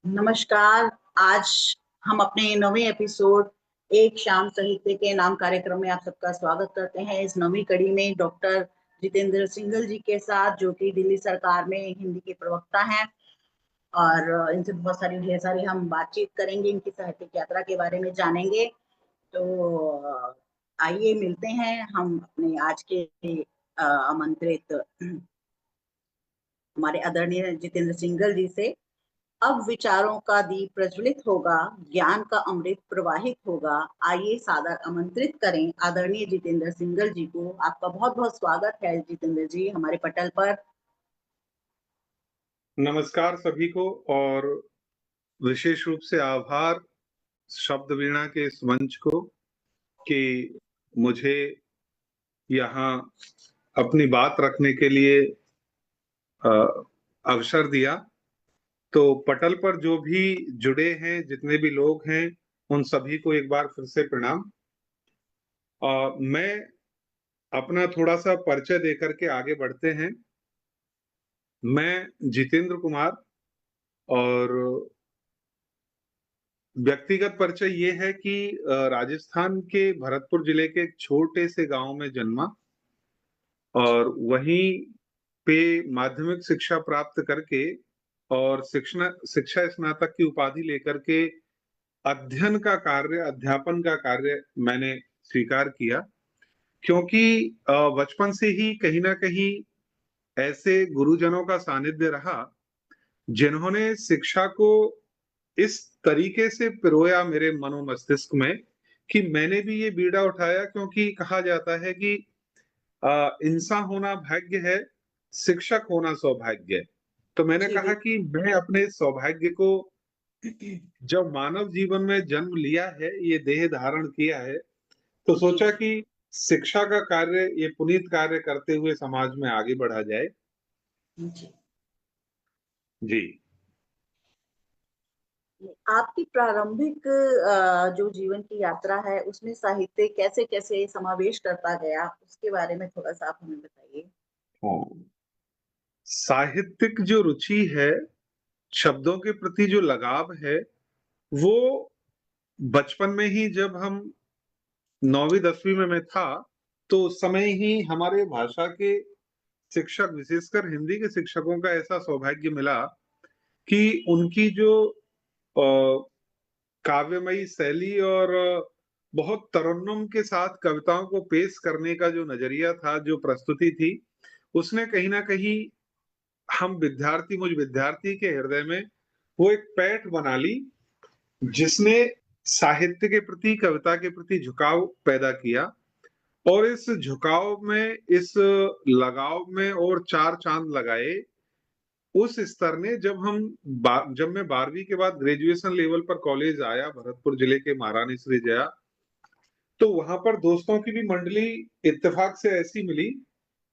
नमस्कार। आज हम अपने नवे एपिसोड एक शाम साहित्य के नाम कार्यक्रम में आप सबका स्वागत करते हैं। इस नवी कड़ी में डॉक्टर जितेंद्र सिंघल जी के साथ, जो कि दिल्ली सरकार में हिंदी के प्रवक्ता हैं, और इनसे बहुत सारी ढेर सारी हम बातचीत करेंगे, इनकी साहित्यिक यात्रा के बारे में जानेंगे। तो आइए मिलते हैं हम अपने आज के आमंत्रित हमारे आदरणीय जितेंद्र सिंघल जी से। अब विचारों का दीप प्रज्वलित होगा, ज्ञान का अमृत प्रवाहित होगा। आइए सादर आमंत्रित करें आदरणीय जितेंद्र सिंघल जी को। आपका बहुत बहुत स्वागत है जितेंद्र जी हमारे पटल पर। नमस्कार सभी को, और विशेष रूप से आभार शब्द वीणा के इस मंच को कि मुझे यहाँ अपनी बात रखने के लिए अ, अवसर दिया। तो पटल पर जो भी जुड़े हैं, जितने भी लोग हैं, उन सभी को एक बार फिर से प्रणाम। मैं अपना थोड़ा सा परिचय देकर के आगे बढ़ते हैं। मैं जितेंद्र कुमार, और व्यक्तिगत परिचय ये है कि राजस्थान के भरतपुर जिले के एक छोटे से गांव में जन्मा, और वहीं पे माध्यमिक शिक्षा प्राप्त करके और शिक्षा स्नातक की उपाधि लेकर के अध्यापन का कार्य मैंने स्वीकार किया। क्योंकि बचपन से ही कहीं ना कहीं ऐसे गुरुजनों का सानिध्य रहा जिन्होंने शिक्षा को इस तरीके से पिरोया मेरे मनो मस्तिष्क में कि मैंने भी ये बीड़ा उठाया। क्योंकि कहा जाता है कि इंसान होना भाग्य है, शिक्षक होना सौभाग्य है। तो मैंने जी कहा कि मैं अपने सौभाग्य को, जब मानव जीवन में जन्म लिया है, ये देह धारण किया है, तो जी सोचा कि शिक्षा का कार्य, ये पुनीत कार्य करते हुए समाज में आगे बढ़ा जाए। जी। जी। आपकी प्रारंभिक जो जीवन की यात्रा है उसमें साहित्य कैसे कैसे समावेश करता गया, उसके बारे में थोड़ा सा आप हमें बताइए। हाँ। साहित्यिक जो रुचि है, शब्दों के प्रति जो लगाव है, वो बचपन में ही, जब हम 9वीं 10वीं में मैं था, तो उस समय ही हमारे भाषा के शिक्षक, विशेषकर हिंदी के शिक्षकों का ऐसा सौभाग्य मिला कि उनकी जो काव्यमयी शैली और बहुत तरन्नुम के साथ कविताओं को पेश करने का जो नजरिया था, जो प्रस्तुति थी, उसने कहीं ना कहीं मुझ विद्यार्थी के हृदय में वो एक पैठ बना ली, जिसने साहित्य के प्रति, कविता के प्रति झुकाव पैदा किया। और इस झुकाव में, इस लगाव में और चार चांद लगाए उस स्तर ने, जब मैं 12वीं के बाद ग्रेजुएशन लेवल पर कॉलेज आया, भरतपुर जिले के महारानी श्री जया, तो वहां पर दोस्तों की भी मंडली इत्तेफाक से ऐसी मिली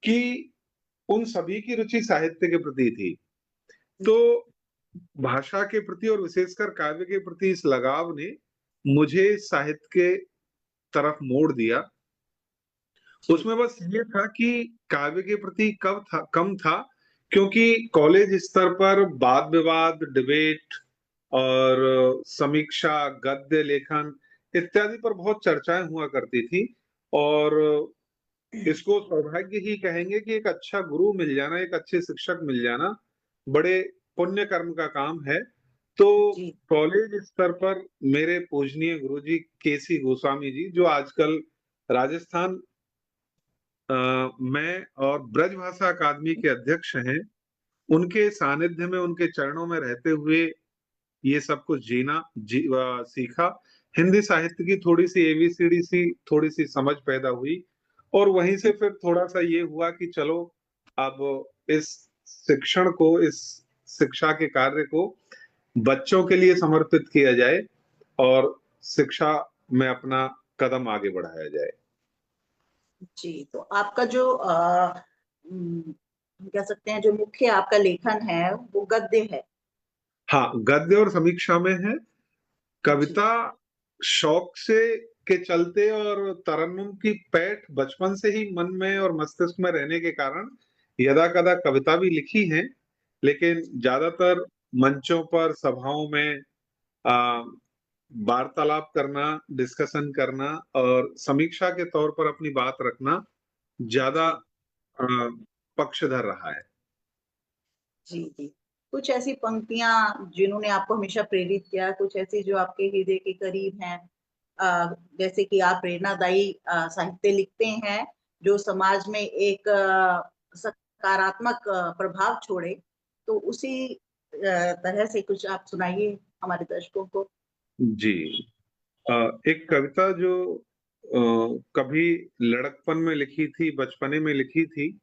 कि उन सभी की रुचि साहित्य के प्रति थी। तो भाषा के प्रति और विशेषकर काव्य के प्रति इस लगाव ने मुझे साहित्य के तरफ मोड़ दिया। जी उसमें बस ये था कि काव्य के प्रति कम था, क्योंकि कॉलेज स्तर पर वाद विवाद, डिबेट और समीक्षा, गद्य लेखन इत्यादि पर बहुत चर्चाएं हुआ करती थी। और इसको सौभाग्य ही कहेंगे कि एक अच्छा गुरु मिल जाना, एक अच्छे शिक्षक मिल जाना बड़े पुण्य कर्म का काम है। तो जी कॉलेज स्तर पर मेरे पूजनीय गुरुजी केसी गोस्वामी जी, जो आजकल राजस्थान मैं और ब्रज भाषा अकादमी के अध्यक्ष हैं, उनके सानिध्य में, उनके चरणों में रहते हुए ये सब कुछ सीखा। हिंदी साहित्य की थोड़ी सी एबीसीडी सी, थोड़ी सी समझ पैदा हुई। और वहीं से फिर थोड़ा सा ये हुआ कि चलो, अब इस इस शिक्षा के कार्य को बच्चों के लिए समर्पित किया जाए और शिक्षा में अपना कदम आगे बढ़ाया जाए। जी। तो आपका जो हम कह सकते हैं जो मुख्य आपका लेखन है वो गद्य है। हाँ, गद्य और समीक्षा में है। जी कविता शौक से के चलते और तरन्नुम की पैठ बचपन से ही मन में और मस्तिष्क में रहने के कारण यदा कदा कविता भी लिखी है, लेकिन ज्यादातर मंचों पर, सभाओं में वार्तालाप करना, डिस्कशन करना और समीक्षा के तौर पर अपनी बात रखना ज्यादा जी पक्षधर रहा है। जी जी। कुछ ऐसी पंक्तियां जिन्होंने आपको हमेशा प्रेरित किया, कुछ ऐसी जो आपके हृदय के करीब हैं, जैसे कि आप प्रेरणादायी साहित्य लिखते हैं जो समाज में एक सकारात्मक प्रभाव छोड़े, तो उसी तरह से कुछ आप सुनाइए हमारे दर्शकों को। जी। एक कविता जो कभी लड़कपन में लिखी थी, बचपने में लिखी थी,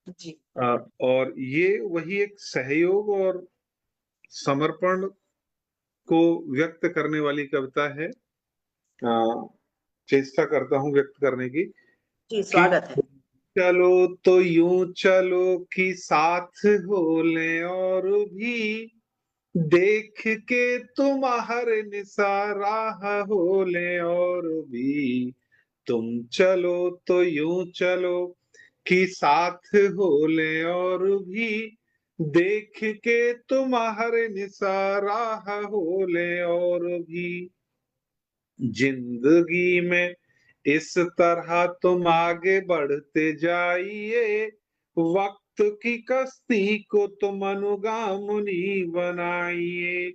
जी और ये वही एक सहयोग और समर्पण को व्यक्त करने वाली कविता है। चेष्टा करता हूँ व्यक्त करने की जी, कि स्वागत है। चलो तो यूं चलो कि साथ हो ले और भी देख के तुम हर निसाराह हो ले और भी तुम चलो तो यूं चलो कि साथ हो ले और भी देख के तुम हर निसाराह हो ले और भी जिंदगी में इस तरह तुम आगे बढ़ते जाइए वक्त की कश्ती को तुम अनुगामी बनाइए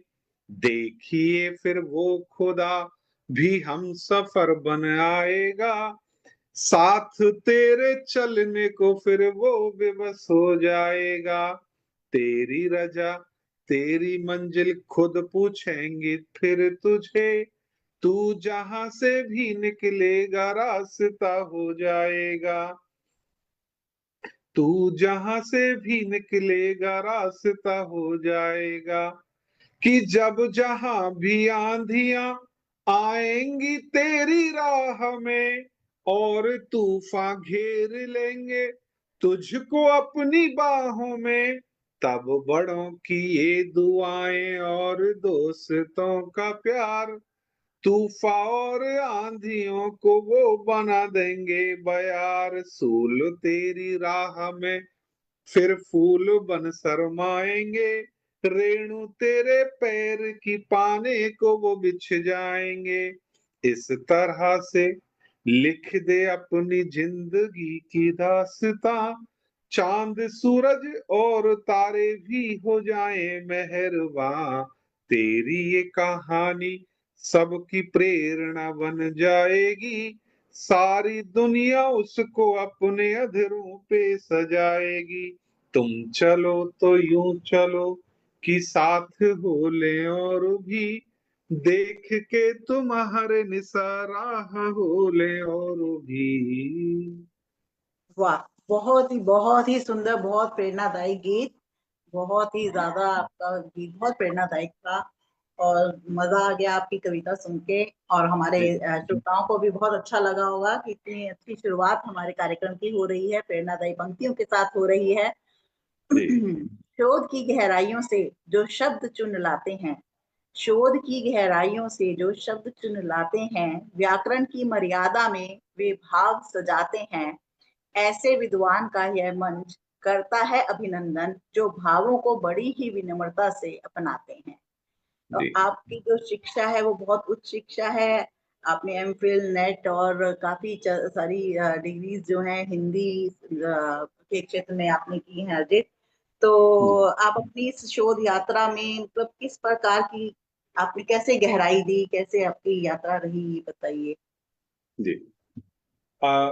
देखिए फिर वो खुदा भी हम सफर बन आएगा साथ तेरे चलने को फिर वो बेबस हो जाएगा तेरी रजा तेरी मंजिल खुद पूछेंगे फिर तुझे तू जहां से भी निकलेगा रास्ता हो जाएगा तू जहां से भी निकलेगा रास्ता हो जाएगा कि जब जहां भी आंधियां आएंगी तेरी राह में और तूफान घेर लेंगे तुझको अपनी बाहों में तब बड़ों की ये दुआएं और दोस्तों का प्यार तूफा और आंधियों को वो बना देंगे बयार सूल तेरी राह में फिर फूल बन शरमाएंगे रेणु तेरे पैर की पाने को वो बिछ जाएंगे इस तरह से लिख दे अपनी जिंदगी की दास्तां चांद सूरज और तारे भी हो जाएं मेहरबान तेरी ये कहानी सबकी प्रेरणा बन जाएगी सारी दुनिया उसको अपने अधरों पे सजाएगी तुम चलो तो यूं चलो कि साथ हो ले और भी देख के तुम्हारे निसाराह हो ले और भी। वाह, बहुत ही सुंदर, बहुत प्रेरणादायी गीत। बहुत ही ज्यादा आपका गीत बहुत प्रेरणादायक था और मजा आ गया आपकी कविता सुन के। और हमारे श्रोताओं को भी बहुत अच्छा लगा होगा कि इतनी अच्छी शुरुआत हमारे कार्यक्रम की हो रही है, प्रेरणादायी पंक्तियों के साथ हो रही है। जी शोध की गहराइयों से जो शब्द चुन लाते हैं, शोध की गहराइयों से जो शब्द चुन लाते हैं, व्याकरण की मर्यादा में वे भाव सजाते हैं, ऐसे विद्वान का यह मंच करता है अभिनंदन जो भावों को बड़ी ही विनम्रता से अपनाते हैं। तो जी आपकी जो शिक्षा है वो बहुत उच्च शिक्षा है। आपने एमफिल नेट और काफी सारी डिग्रीज जो हैं हिंदी के क्षेत्र में आपने की हैं अर्जित। तो जी आप अपनी इस शोध यात्रा में मतलब किस प्रकार की आपने कैसे गहराई दी, कैसे आपकी यात्रा रही, ये बताइए। जी आ,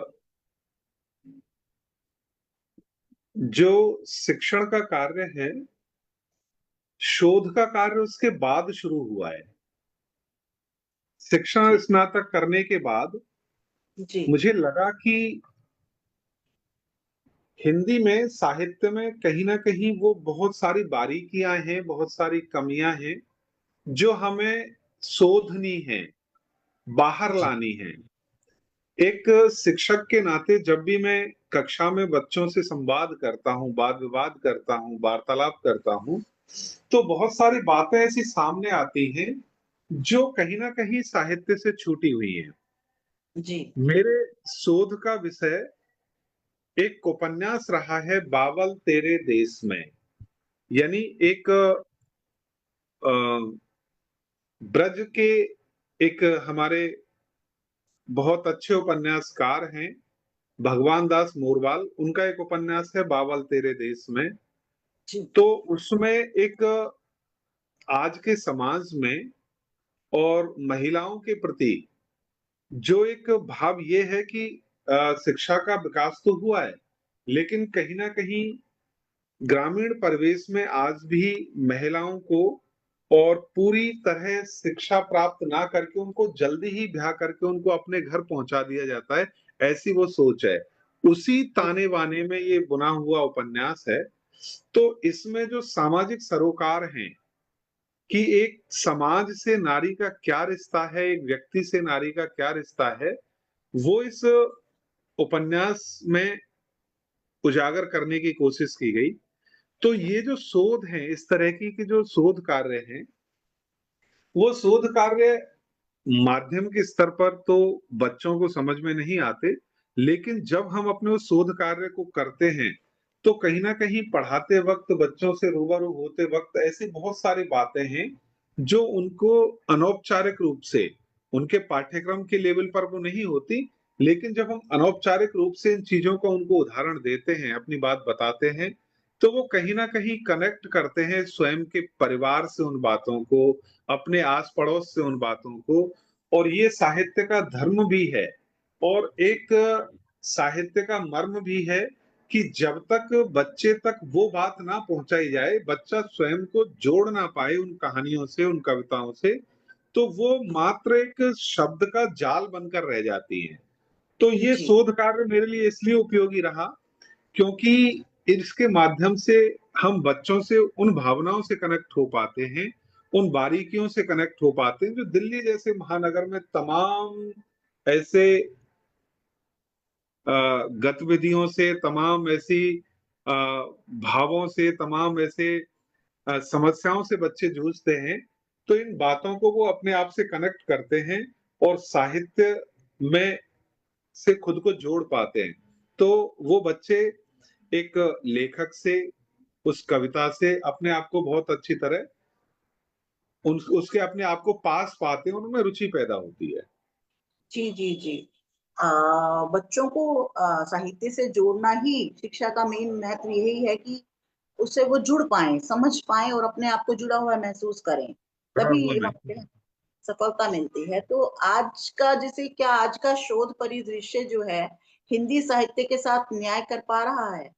जो शिक्षण का कार्य है शोध का कार्य उसके बाद शुरू हुआ है शिक्षण जी स्नातक करने के बाद जी मुझे लगा कि हिंदी में साहित्य में कहीं ना कहीं वो बहुत सारी बारीकियां हैं बहुत सारी कमियां हैं जो हमें शोधनी है बाहर जी लानी है एक शिक्षक के नाते जब भी मैं कक्षा में बच्चों से संवाद करता हूँ वाद विवाद करता हूँ वार्तालाप करता हूँ तो बहुत सारी बातें ऐसी सामने आती हैं जो कहीं ना कहीं साहित्य से छूटी हुई हैं जी मेरे शोध का विषय एक उपन्यास रहा है बावल तेरे देश में यानी एक ब्रज के एक हमारे बहुत अच्छे उपन्यासकार हैं भगवान दास मोरवाल, उनका एक उपन्यास है बावल तेरे देश में। जी तो उसमें एक आज के समाज में और महिलाओं के प्रति जो एक भाव ये है कि शिक्षा का विकास तो हुआ है, लेकिन कहीं ना कहीं ग्रामीण परिवेश में आज भी महिलाओं को और पूरी तरह शिक्षा प्राप्त ना करके उनको जल्दी ही ब्याह करके उनको अपने घर पहुंचा दिया जाता है, ऐसी वो सोच है। उसी जी ताने बाने में ये बुना हुआ उपन्यास है। तो इसमें जो सामाजिक सरोकार हैं कि एक समाज से नारी का क्या रिश्ता है, एक व्यक्ति से नारी का क्या रिश्ता है, वो इस उपन्यास में उजागर करने की कोशिश की गई। तो ये जो शोध हैं, इस तरह की जो शोध कार्य हैं, वो शोध कार्य माध्यम के स्तर पर तो बच्चों को समझ में नहीं आते, लेकिन जब हम अपने उस शोध कार्य को करते हैं तो कहीं ना कहीं पढ़ाते वक्त बच्चों से रूबरू होते वक्त ऐसी बहुत सारी बातें हैं जो उनको अनौपचारिक रूप से उनके पाठ्यक्रम के लेवल पर वो नहीं होती, लेकिन जब हम अनौपचारिक रूप से इन चीजों का उनको उदाहरण देते हैं, अपनी बात बताते हैं, तो वो कहीं ना कहीं कनेक्ट करते हैं स्वयं के परिवार से उन बातों को, अपने आस पड़ोस से उन बातों को। और ये साहित्य का धर्म भी है और एक साहित्य का मर्म भी है कि जब तक बच्चे तक वो बात ना पहुंचाई जाए, बच्चा स्वयं को जोड़ ना पाए उन कहानियों से, उन कविताओं से, तो वो मात्र एक शब्द का जाल बनकर रह जाती है। तो ये जी शोध कार्य मेरे लिए इसलिए उपयोगी रहा क्योंकि इसके माध्यम से हम बच्चों से उन भावनाओं से कनेक्ट हो पाते हैं, उन बारीकियों से कनेक्ट हो पाते हैं जो दिल्ली जैसे महानगर में तमाम ऐसे गतिविधियों से, तमाम ऐसी भावों से, तमाम ऐसे समस्याओं से बच्चे जूझते हैं। तो इन बातों को वो अपने आप से कनेक्ट करते हैं और साहित्य में से खुद को जोड़ पाते हैं। तो वो बच्चे एक लेखक से, उस कविता से अपने आप को बहुत अच्छी तरह उसके अपने आप को पास पाते हैं, उनमें रुचि पैदा होती है। जी जी जी बच्चों को साहित्य से जोड़ना ही शिक्षा का मेन महत्व यही है कि उससे वो जुड़ पाए, समझ पाए और अपने आप को जुड़ा हुआ महसूस करें, हाँ, तभी वो हमें नहीं। सफलता मिलती है। तो आज का जैसे क्या आज का शोध परिदृश्य जो है हिंदी साहित्य के साथ न्याय कर पा रहा है?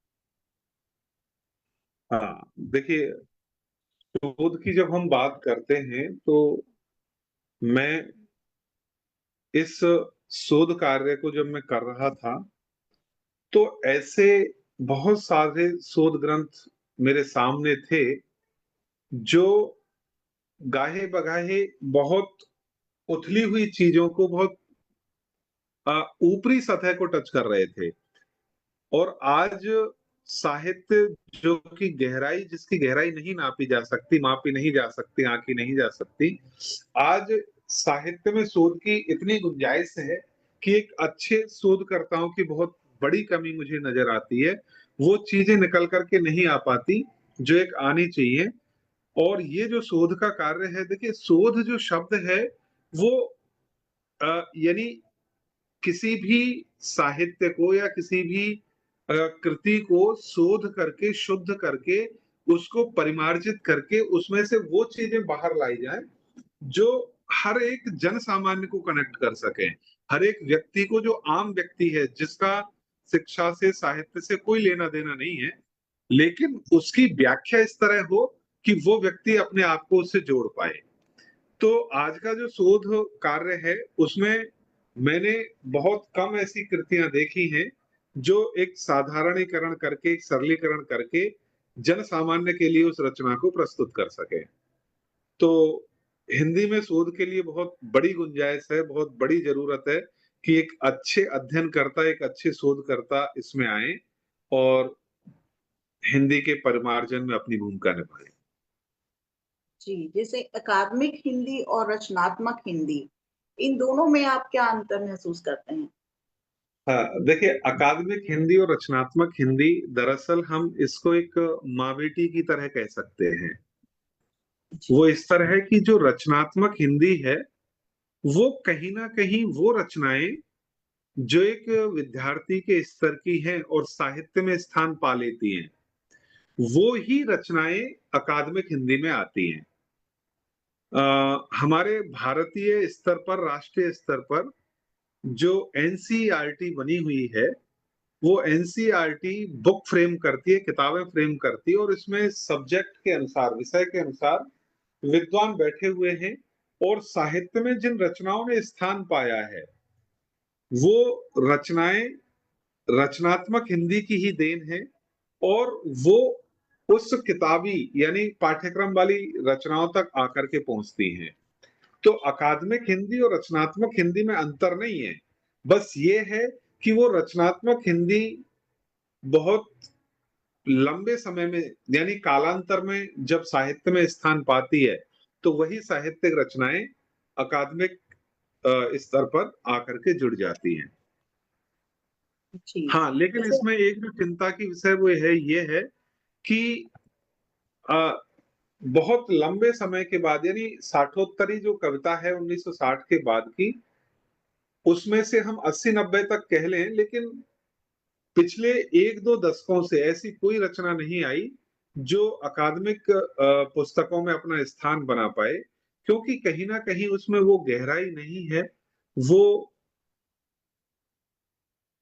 हाँ, देखिए, शोध की जब हम बात करते हैं तो मैं इस शोध कार्य को जब मैं कर रहा था तो ऐसे बहुत सारे शोध ग्रंथ मेरे सामने थे जो गाहे बगाहे बहुत उथली हुई चीजों को, बहुत ऊपरी सतह को टच कर रहे थे। और आज साहित्य जो कि गहराई, जिसकी गहराई नहीं नापी जा सकती, मापी नहीं जा सकती, आंकी नहीं जा सकती, आज साहित्य में शोध की इतनी गुंजाइश है कि एक अच्छे शोधकर्ताओं की बहुत बड़ी कमी मुझे नजर आती है। वो चीजें निकल करके नहीं आ पाती जो एक आनी चाहिए। और ये जो शोध का कार्य है, देखिए, शोध जो शब्द है वो यानी किसी भी साहित्य को या किसी भी कृति को शोध करके, शुद्ध करके, उसको परिमार्जित करके उसमें से वो चीजें बाहर लाई जाए जो हर एक जन सामान्य को कनेक्ट कर सके, हर एक व्यक्ति को, जो आम व्यक्ति है जिसका शिक्षा से, साहित्य से कोई लेना देना नहीं है, लेकिन उसकी व्याख्या इस तरह हो कि वो व्यक्ति अपने आप को उससे जोड़ पाए। तो आज का जो शोध कार्य है उसमें मैंने बहुत कम ऐसी कृतियां देखी हैं जो एक साधारणीकरण करके, एक सरलीकरण करके जन सामान्य के लिए उस रचना को प्रस्तुत कर सके। तो हिंदी में शोध के लिए बहुत बड़ी गुंजाइश है, बहुत बड़ी जरूरत है कि एक अच्छे अध्ययनकर्ता, एक अच्छे शोधकर्ता इसमें आए और हिंदी के परिमार्जन में अपनी भूमिका निभाए। जी, जैसे अकादमिक हिंदी और रचनात्मक हिंदी, इन दोनों में आप क्या अंतर महसूस करते हैं? हाँ, देखिए, अकादमिक हिंदी और रचनात्मक हिंदी, दरअसल हम इसको एक माँ बेटी की तरह कह सकते हैं। जी। वो इस तरह है कि जो रचनात्मक हिंदी है, वो कहीं ना कहीं वो रचनाएं जो एक विद्यार्थी के स्तर की हैं और साहित्य में स्थान पा लेती हैं, वो ही रचनाएं अकादमिक हिंदी में आती हैं। हमारे भारतीय स्तर पर, राष्ट्रीय स्तर पर जो एनसीईआरटी बनी हुई है, वो एनसीईआरटी बुक फ्रेम करती है, किताबें फ्रेम करती है, और इसमें सब्जेक्ट के अनुसार, विषय के अनुसार विद्वान बैठे हुए हैं, और साहित्य में जिन रचनाओं ने स्थान पाया है, वो रचनाएं रचनात्मक हिंदी की ही देन है, और वो उस किताबी यानी पाठ्यक्रम वाली रचनाओं तक आकर के पहुंचती हैं। तो अकादमिक हिंदी और रचनात्मक हिंदी में अंतर नहीं है, बस ये है कि वो रचनात्मक हिंदी बहुत लंबे समय में, यानी कालांतर में जब साहित्य में स्थान पाती है, तो वही साहित्यिक रचनाएं अकादमिक स्तर पर आकर के जुड़ जाती हैं। जी। हाँ, लेकिन जैसे इसमें एक जो चिंता की विषय वो है, ये है कि अ, बहुत लंबे समय के बाद, यानी साठोत्तरी जो कविता है 1960 के बाद की, उसमें से हम 80-90 तक कह लें, लेकिन पिछले 1-2 दशकों से ऐसी कोई रचना नहीं आई जो अकादमिक पुस्तकों में अपना स्थान बना पाए, क्योंकि कहीं ना कहीं उसमें वो गहराई नहीं है, वो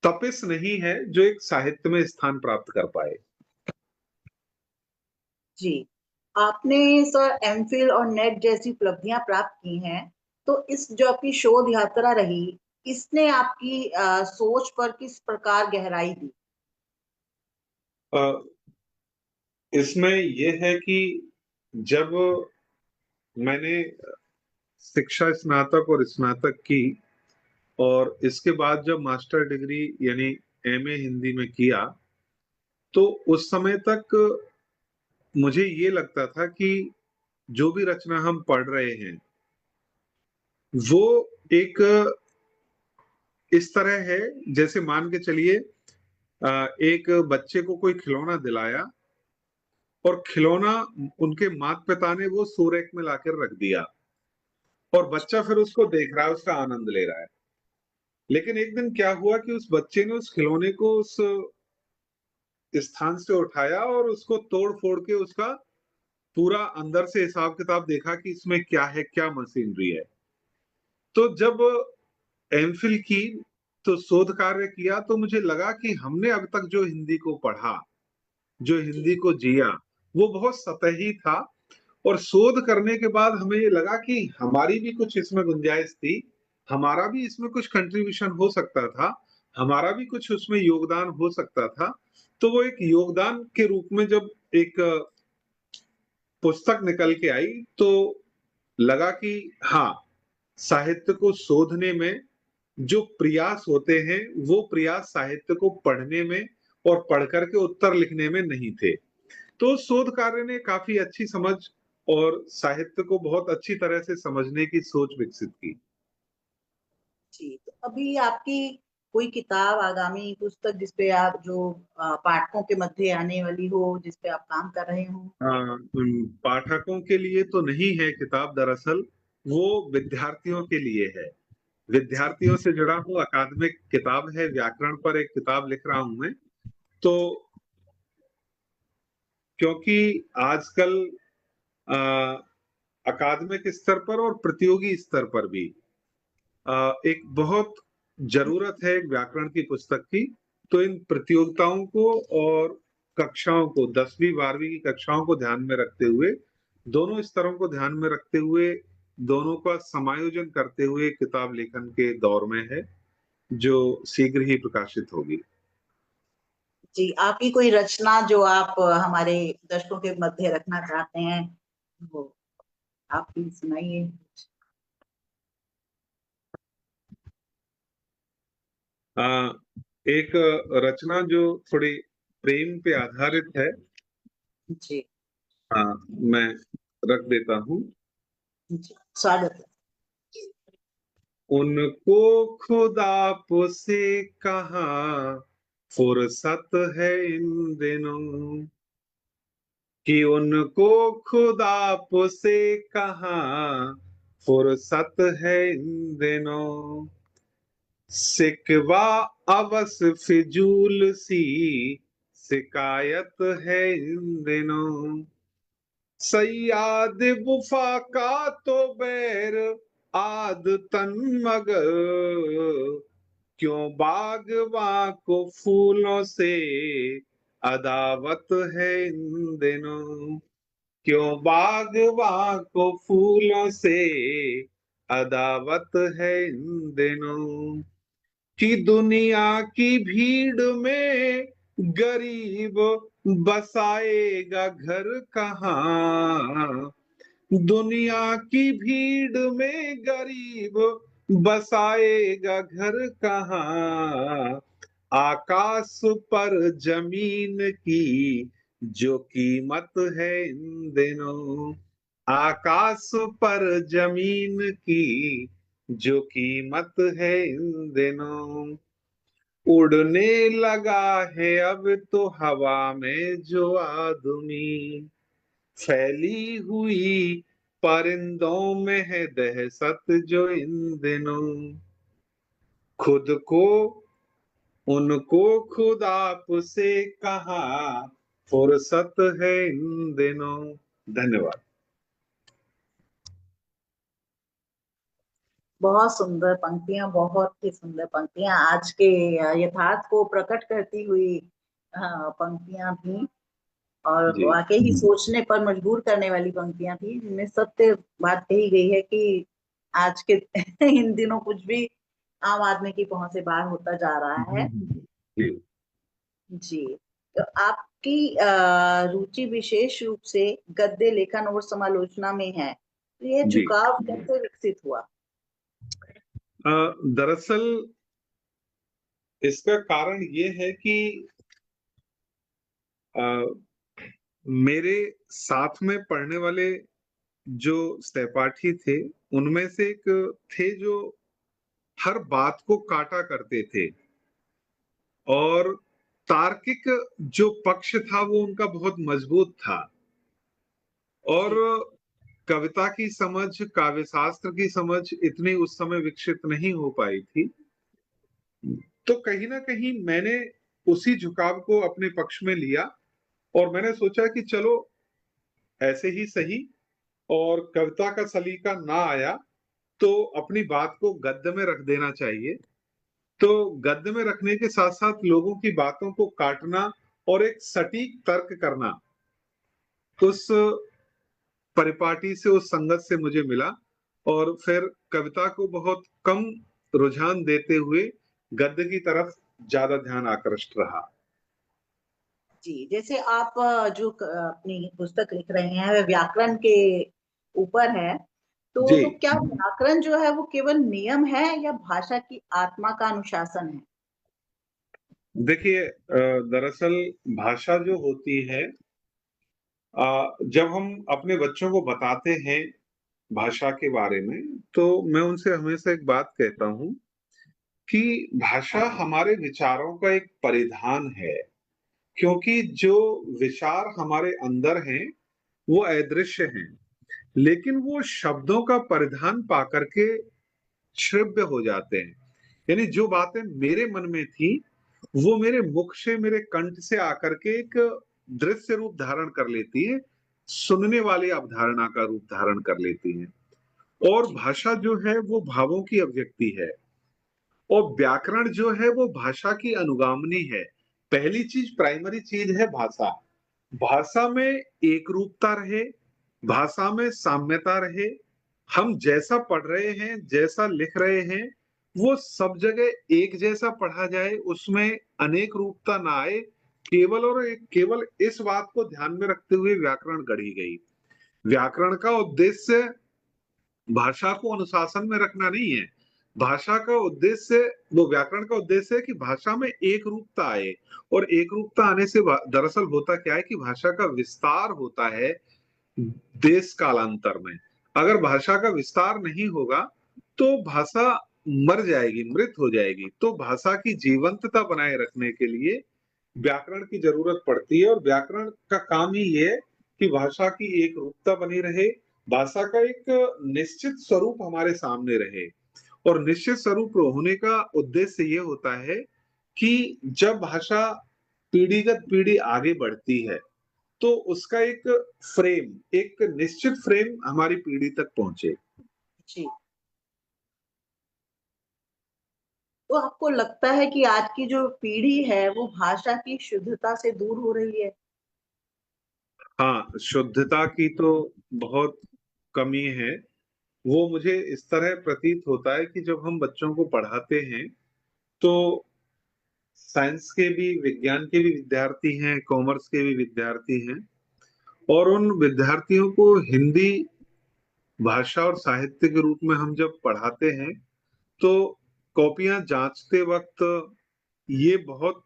तपिश नहीं है जो एक साहित्य में स्थान प्राप्त कर पाए। जी, आपने सर एमफिल और नेट जैसी उपलब्धियां प्राप्त की हैं, तो इस जो आपकी शोध यात्रा रही, इसने आपकी सोच पर किस प्रकार गहराई दी? अ, इसमें यह है कि जब मैंने शिक्षा स्नातक और स्नातक की, और इसके बाद जब मास्टर डिग्री यानी एमए हिंदी में किया, तो उस समय तक मुझे ये लगता था कि जो भी रचना हम पढ़ रहे हैं, वो एक इस तरह है, जैसे मान के चलिए एक बच्चे को कोई खिलौना दिलाया, और खिलौना उनके माता पिता ने वो सो रैक में लाकर रख दिया, और बच्चा फिर उसको देख रहा है, उसका आनंद ले रहा है। लेकिन एक दिन क्या हुआ कि उस बच्चे ने उस खिलौने को उस स्थान से उठाया, और उसको तोड़ फोड़ के उसका पूरा अंदर से हिसाब किताब देखा कि इसमें क्या है, क्या मशीनरी है। तो जब एमफिल की, तो शोध कार्य किया, तो मुझे लगा कि हमने अब तक जो हिंदी को पढ़ा, जो जी। हिंदी को जिया, वो बहुत सतही था। और शोध करने के बाद हमें ये लगा कि हमारी भी कुछ इसमें गुंजाइश थी, हमारा भी इसमें कुछ कंट्रीब्यूशन हो सकता था, हमारा भी कुछ उसमें योगदान हो सकता था। तो वो एक योगदान के रूप में जब एक पुस्तक निकल के आई, तो लगा कि हाँ, साहित्य को शोधने में जो प्रयास होते हैं, वो प्रयास साहित्य को पढ़ने में और पढ़ करके उत्तर लिखने में नहीं थे। तो शोध कार्य ने काफी अच्छी समझ और साहित्य को बहुत अच्छी तरह से समझने की सोच विकसित की। जी, तो अभी आपकी कोई किताब, आगामी पुस्तक जिसपे आप जो पाठकों के मध्य आने वाली हो, जिसपे आप काम कर रहे हो? पाठकों के लिए तो नहीं है किताब, दरअसल वो विद्यार्थियों के लिए है। जी। विद्यार्थियों से जुड़ा हुआ अकादमिक किताब है, व्याकरण पर एक किताब लिख रहा हूं मैं। तो क्योंकि आजकल अकादमिक स्तर पर और प्रतियोगी स्तर पर भी एक बहुत जरूरत है एक व्याकरण की पुस्तक की। तो इन प्रतियोगिताओं को और कक्षाओं को, 10वीं 12वीं की कक्षाओं को ध्यान में रखते हुए, दोनों स्तरों को ध्यान में रखते हुए, दोनों का समायोजन करते हुए किताब लेखन के दौर में है, जो शीघ्र ही प्रकाशित होगी। जी, आपकी कोई रचना जो आप हमारे दर्शकों के मध्य रखना चाहते हैं, वो आप भी सुनाइए। आ, एक रचना जो थोड़ी प्रेम पे आधारित है, जी। मैं रख देता हूँ। जी, स्वागत है। उनको खुदा से कहाँ फुर्सत है इन दिनों, कि उनको खुद आप से कहाँ फुर्सत है इन दिनों। सिकवा अवस फिजूल सी शिकायत है इन दिनों। सयाद वफा का तो बैर आद तन मगर, क्यों बागवा को फूलों से अदावत है इन दिनों। क्यों बागवा को फूलों से अदावत है इन दिनों। कि दुनिया की भीड़ में गरीब बसाएगा घर कहाँ। दुनिया की भीड़ में गरीब बसाएगा घर कहाँ। आकाश पर जमीन की जो कीमत है इन दिनों। आकाश पर जमीन की जो कीमत है इन दिनों। उड़ने लगा है अब तो हवा में जो आदमी। फैली हुई परिंदों में है दहशत जो इन दिनों। खुद को उनको खुद आप से कहा फुर्सत है इन दिनों। धन्यवाद। बहुत सुंदर पंक्तियां, बहुत ही सुंदर पंक्तियां, आज के यथार्थ को प्रकट करती हुई पंक्तियां थी। और जी वाकई ही सोचने पर मजबूर करने वाली पंक्तियां थी, जिनमें सत्य बात कही गई है कि आज के इन दिनों कुछ भी आम आदमी की पहुंच से बाहर होता जा रहा है। जी जी। तो आपकी रुचि विशेष रूप से गद्य लेखन और समालोचना में है, तो यह जी। झुकाव कैसे विकसित हुआ? दरअसल इसका कारण ये है कि अ, मेरे साथ में पढ़ने वाले जो सहपाठी थे, उनमें से एक थे जो हर बात को काटा करते थे, और तार्किक जो पक्ष था वो उनका बहुत मजबूत था। और जी। कविता की समझ, काव्य शास्त्र की समझ इतनी उस समय विकसित नहीं हो पाई थी। तो कहीं ना कहीं मैंने उसी झुकाव को अपने पक्ष में लिया, और मैंने सोचा कि चलो ऐसे ही सही, और कविता का सलीका ना आया तो अपनी बात को गद्य में रख देना चाहिए। तो गद्य में रखने के साथ साथ लोगों की बातों को काटना और एक सटीक तर्क करना, उस परिपाटी से, उस संगत से मुझे मिला। और फिर कविता को बहुत कम रुझान देते हुए गद्य की तरफ ज्यादा ध्यान आकृष्ट रहा। जी, जैसे आप जो अपनी पुस्तक लिख रहे हैं वह व्याकरण के ऊपर है, जी तो क्या व्याकरण जो है वो केवल नियम है या भाषा की आत्मा का अनुशासन है? देखिए, दरअसल भाषा जो होती है, जब हम अपने बच्चों को बताते हैं भाषा के बारे में, तो मैं उनसे हमेशा एक बात कहता हूँ कि भाषा हमारे विचारों का एक परिधान है। क्योंकि जो विचार हमारे अंदर हैं वो अदृश्य हैं, लेकिन वो शब्दों का परिधान पा करके श्रव्य हो जाते हैं। यानी जो बातें मेरे मन में थी वो मेरे मुख से, मेरे कंठ से आकर के एक दृश्य रूप धारण कर लेती है, सुनने वाली अवधारणा का रूप धारण कर लेती है। और जी। भाषा जो है वो भावों की अभिव्यक्ति है, और व्याकरण जो है वो भाषा की अनुगामिनी है। पहली चीज, प्राइमरी चीज है भाषा। भाषा में एक रूपता रहे, भाषा में साम्यता रहे। हम जैसा पढ़ रहे हैं, जैसा लिख रहे हैं, वो सब जगह एक जैसा पढ़ा जाए, उसमें अनेक रूपता ना आए। केवल और केवल इस बात को ध्यान में रखते हुए व्याकरण गढ़ी गई। व्याकरण का उद्देश्य भाषा को अनुशासन में रखना नहीं है। भाषा का उद्देश्य, वो व्याकरण का उद्देश्य है कि भाषा में एक रूपता आए। और एक रूपता आने से दरअसल होता क्या है कि भाषा का विस्तार होता है देश कालांतर में। अगर भाषा का विस्तार नहीं होगा तो भाषा मर जाएगी, मृत हो जाएगी। तो भाषा की जीवंतता बनाए रखने के लिए व्याकरण की जरूरत पड़ती है, और व्याकरण का काम ही ये है कि भाषा की एक रूपता बनी रहे, भाषा का एक निश्चित स्वरूप हमारे सामने रहे। और निश्चित स्वरूप होने का उद्देश्य ये होता है कि जब भाषा पीढ़ीगत पीढ़ी आगे बढ़ती है, तो उसका एक फ्रेम, एक निश्चित फ्रेम हमारी पीढ़ी तक पहुंचे। जी। तो आपको लगता है कि आज की जो पीढ़ी है वो भाषा की शुद्धता से दूर हो रही है? हाँ, शुद्धता की तो बहुत कमी है। वो मुझे इस तरह प्रतीत होता है कि जब हम बच्चों को पढ़ाते हैं, तो साइंस के भी, विज्ञान के भी विद्यार्थी हैं, कॉमर्स के भी विद्यार्थी हैं, और उन विद्यार्थियों को हिंदी भाषा और साहित्य के रूप में हम जब पढ़ाते हैं, तो कॉपियां जांचते वक्त ये बहुत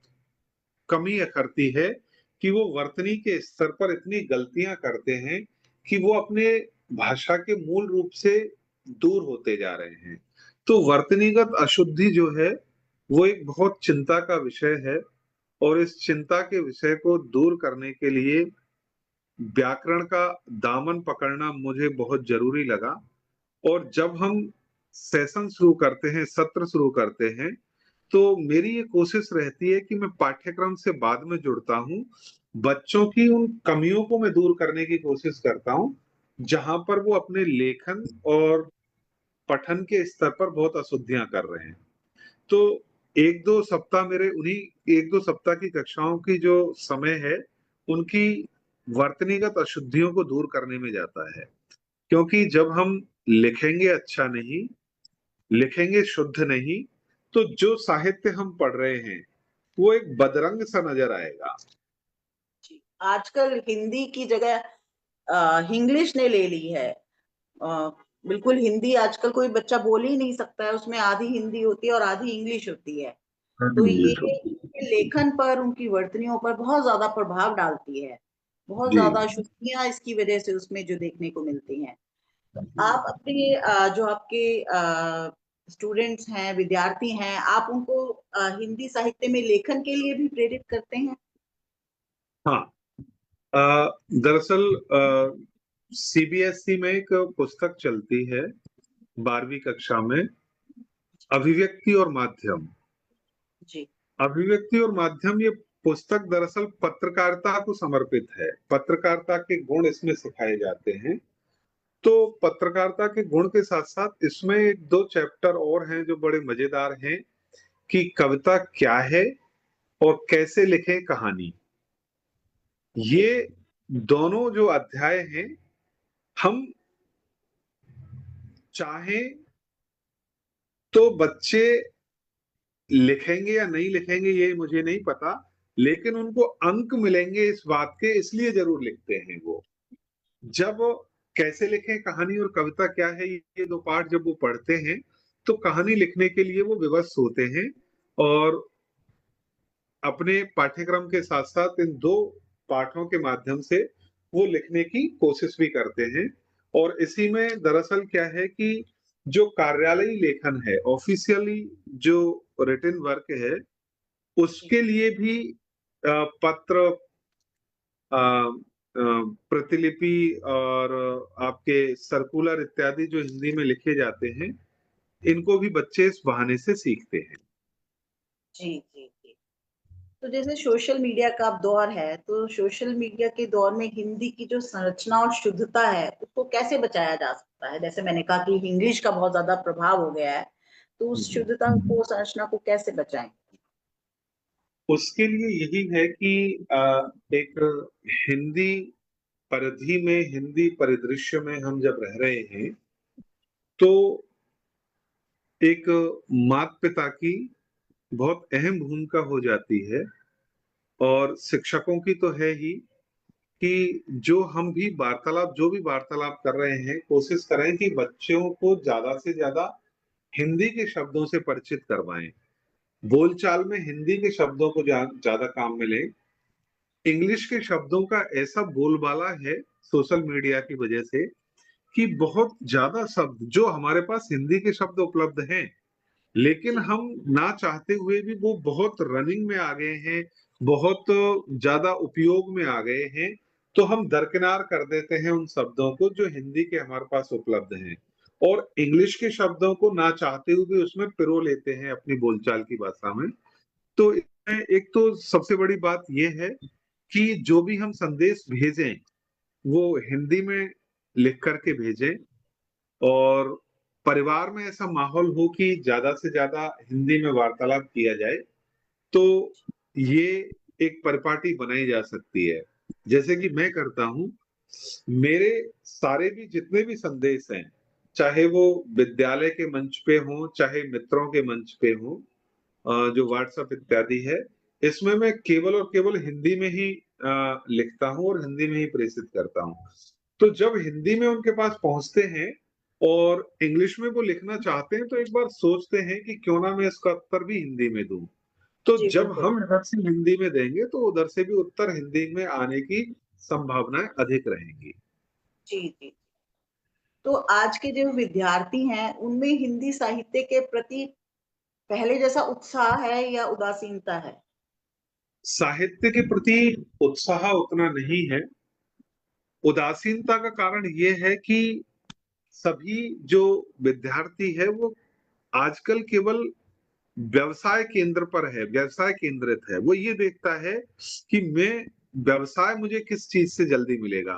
कमी करती है कि वो वर्तनी के स्तर पर इतनी गलतियां करते हैं कि वो अपने भाषा के मूल रूप से दूर होते जा रहे हैं। तो वर्तनीगत अशुद्धि जो है, वो एक बहुत चिंता का विषय है, और इस चिंता के विषय को दूर करने के लिए व्याकरण का दामन पकड़ना मुझे बहुत जरूरी लगा। और जब हम सेशन शुरू करते हैं, सत्र शुरू करते हैं, तो मेरी ये कोशिश रहती है कि मैं पाठ्यक्रम से बाद में जुड़ता हूँ, बच्चों की उन कमियों को मैं दूर करने की कोशिश करता हूँ, जहां पर वो अपने लेखन और पठन के स्तर पर बहुत अशुद्धियां कर रहे हैं। तो एक दो सप्ताह मेरे उन्हीं एक दो सप्ताह की कक्षाओं की जो समय है, उनकी वर्तनीगत अशुद्धियों को दूर करने में जाता है। क्योंकि जब हम लिखेंगे अच्छा नहीं, लिखेंगे शुद्ध नहीं, तो जो साहित्य हम पढ़ रहे हैं वो एक बदरंग सा नजर आएगा। जी। आजकल हिंदी की जगह इंग्लिश ने ले ली है। अ, बिल्कुल हिंदी आजकल कोई बच्चा बोल ही नहीं सकता है, उसमें आधी हिंदी होती है और आधी इंग्लिश होती है। तो ये उनके लेखन पर, उनकी वर्तनियों पर बहुत ज्यादा प्रभाव डालती है। बहुत जी। ज्यादा अशुद्धियां इसकी वजह से उसमें जो देखने को मिलती हैं। आप अपने जो आपके स्टूडेंट्स हैं, विद्यार्थी हैं, आप उनको हिंदी साहित्य में लेखन के लिए भी प्रेरित करते हैं? हाँ। दरअसल सीबीएसई में एक पुस्तक चलती है 12वीं कक्षा में, अभिव्यक्ति और माध्यम। जी। अभिव्यक्ति और माध्यम, ये पुस्तक दरअसल पत्रकारिता को समर्पित है। पत्रकारिता के गुण इसमें सिखाए जाते हैं। तो पत्रकारिता के गुण के साथ साथ इसमें एक दो चैप्टर और हैं जो बड़े मजेदार हैं, कि कविता क्या है और कैसे लिखें कहानी। जी। ये दोनों जो अध्याय हैं, हम चाहें तो बच्चे लिखेंगे या नहीं लिखेंगे ये मुझे नहीं पता, लेकिन उनको अंक मिलेंगे इस बात के, इसलिए जरूर लिखते हैं वो। जब कैसे लिखें कहानी और कविता क्या है, ये दो पाठ जब वो पढ़ते हैं, तो कहानी लिखने के लिए वो विवश होते हैं, और अपने पाठ्यक्रम के साथ साथ इन दो पाठों के माध्यम से वो लिखने की कोशिश भी करते हैं। और इसी में दरअसल क्या है कि जो कार्यालयी लेखन है, ऑफिशियली जो रिटन वर्क है, जी। उसके लिए भी पत्र, अ, प्रतिलिपि और आपके सर्कुलर इत्यादि जो हिंदी में लिखे जाते हैं, इनको भी बच्चे इस बहाने से सीखते हैं। जी। जी। जी। तो जैसे सोशल मीडिया का अब दौर है, तो सोशल मीडिया के दौर में हिंदी की जो संरचना और शुद्धता है उसको कैसे बचाया जा सकता है? जैसे मैंने कहा कि इंग्लिश का बहुत ज्यादा प्रभाव हो गया है, तो उस हम्म। शुद्धता को, संरचना को कैसे बचाएं? उसके लिए यही है कि एक हिंदी परिधि में, हिंदी परिदृश्य में हम जब रह रहे हैं, तो एक माता पिता की बहुत अहम भूमिका हो जाती है, और शिक्षकों की तो है ही, कि जो हम भी वार्तालाप, जो भी वार्तालाप कर रहे हैं, कोशिश करें कि बच्चों को ज्यादा से ज्यादा हिंदी के शब्दों से परिचित करवाएं। बोलचाल में हिंदी के शब्दों को ज्यादा काम मिले। इंग्लिश के शब्दों का ऐसा बोलबाला है सोशल मीडिया की वजह से, कि बहुत ज्यादा शब्द जो हमारे पास हिंदी के शब्द उपलब्ध हैं, लेकिन जी। हम ना चाहते हुए भी वो बहुत रनिंग में आ गए हैं, बहुत ज्यादा उपयोग में आ गए हैं, तो हम दरकिनार कर देते हैं उन शब्दों को जो हिंदी के हमारे पास उपलब्ध हैं, और इंग्लिश के शब्दों को ना चाहते हुए भी उसमें पिरो लेते हैं अपनी बोलचाल की भाषा में। तो इसमें एक तो सबसे बड़ी बात यह है कि जो भी हम संदेश भेजें वो हिंदी में लिख करके भेजें, और परिवार में ऐसा माहौल हो कि ज्यादा से ज्यादा हिंदी में वार्तालाप किया जाए, तो ये एक परिपाटी बनाई जा सकती है। जैसे कि मैं करता हूं, मेरे सारे भी जितने भी संदेश हैं, चाहे वो विद्यालय के मंच पे हो, चाहे मित्रों के मंच पे हो, जो व्हाट्सएप इत्यादि है, इसमें मैं केवल और केवल हिंदी में ही लिखता हूँ और हिंदी में ही प्रेषित करता हूँ। तो जब हिंदी में उनके पास पहुंचते हैं और इंग्लिश में वो लिखना चाहते हैं, तो एक बार सोचते हैं कि क्यों ना मैं इसका उत्तर भी हिंदी में दूं। तो जी जब बिल्कुल। हम इधर से हिंदी में देंगे तो उधर से भी उत्तर हिंदी में आने की संभावनाएं अधिक रहेंगी। जी जी। तो आज के जो विद्यार्थी हैं उनमें हिंदी साहित्य के प्रति पहले जैसा उत्साह है या उदासीनता है? साहित्य के प्रति उत्साह उतना नहीं है। उदासीनता का कारण ये है कि सभी जो विद्यार्थी है वो आजकल केवल व्यवसाय केंद्र पर है, व्यवसाय केंद्रित है। वो ये देखता है कि मैं व्यवसाय मुझे किस चीज से जल्दी मिलेगा,